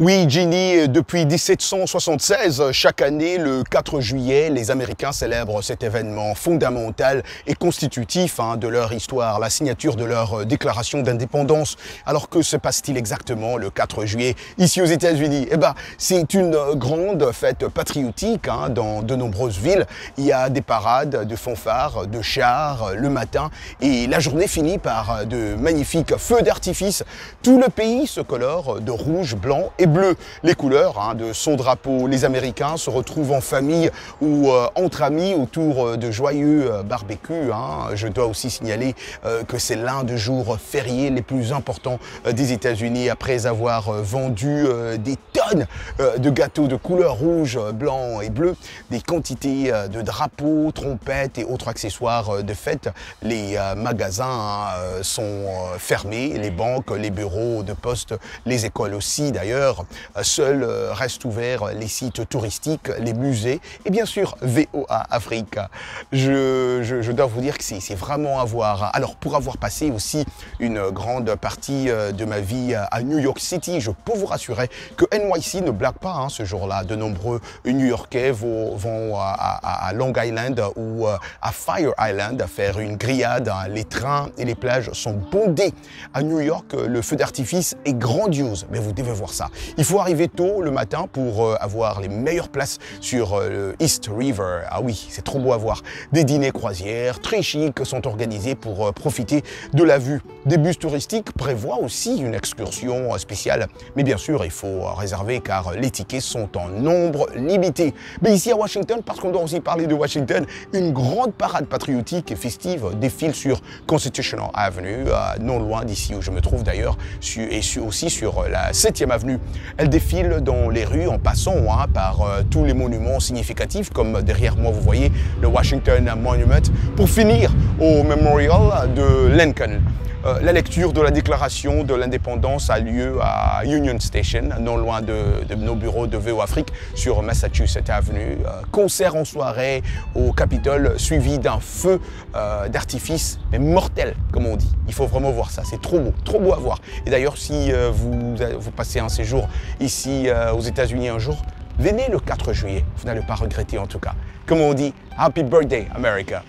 Oui, Ginny, depuis 1776, chaque année, le 4 juillet, les Américains célèbrent cet événement fondamental et constitutif de leur histoire, la signature de leur déclaration d'indépendance. Alors que se passe-t-il exactement le 4 juillet ici aux États-Unis? Eh ben, c'est une grande fête patriotique dans de nombreuses villes. Il y a des parades de fanfares, de chars le matin et la journée finit par de magnifiques feux d'artifice. Tout le pays se colore de rouge, blanc et bleu. Les couleurs de son drapeau. Les Américains se retrouvent en famille ou entre amis autour de joyeux barbecues. Je dois aussi signaler que c'est l'un des jours fériés les plus importants des États-Unis après avoir vendu des tonnes de gâteaux de couleur rouge, blanc et bleu, des quantités de drapeaux, trompettes et autres accessoires de fête. Les magasins sont fermés, les banques, les bureaux de poste, les écoles aussi d'ailleurs. Seuls restent ouverts les sites touristiques, les musées et bien sûr VOA Africa. Je dois vous dire que c'est vraiment à voir. Alors pour avoir passé aussi une grande partie de ma vie à New York City, je peux vous rassurer que NYC ne blague pas ce jour-là. De nombreux New-Yorkais vont à Long Island ou à Fire Island faire une grillade. Les trains et les plages sont bondés. À New York, le feu d'artifice est grandiose, mais vous devez voir ça. Il faut arriver tôt le matin pour avoir les meilleures places sur le East River. Ah oui, c'est trop beau à voir. Des dîners croisières très chics sont organisés pour profiter de la vue. Des bus touristiques prévoient aussi une excursion spéciale. Mais bien sûr, il faut réserver car les tickets sont en nombre limité. Mais ici à Washington, parce qu'on doit aussi parler de Washington, une grande parade patriotique et festive défile sur Constitutional Avenue, non loin d'ici où je me trouve d'ailleurs, et aussi sur la 7e avenue. Elle défile dans les rues en passant par tous les monuments significatifs, comme derrière moi vous voyez le Washington Monument, pour finir au Memorial de Lincoln. La lecture de la déclaration de l'indépendance a lieu à Union Station, non loin de nos bureaux de VOA Afrique, sur Massachusetts Avenue. Concert en soirée au Capitole, suivi d'un feu d'artifice, mais mortel, comme on dit. Il faut vraiment voir ça, c'est trop beau à voir. Et d'ailleurs, si vous passez un séjour ici aux États-Unis un jour, venez le 4 juillet, vous n'allez pas regretter en tout cas. Comme on dit, Happy Birthday, America!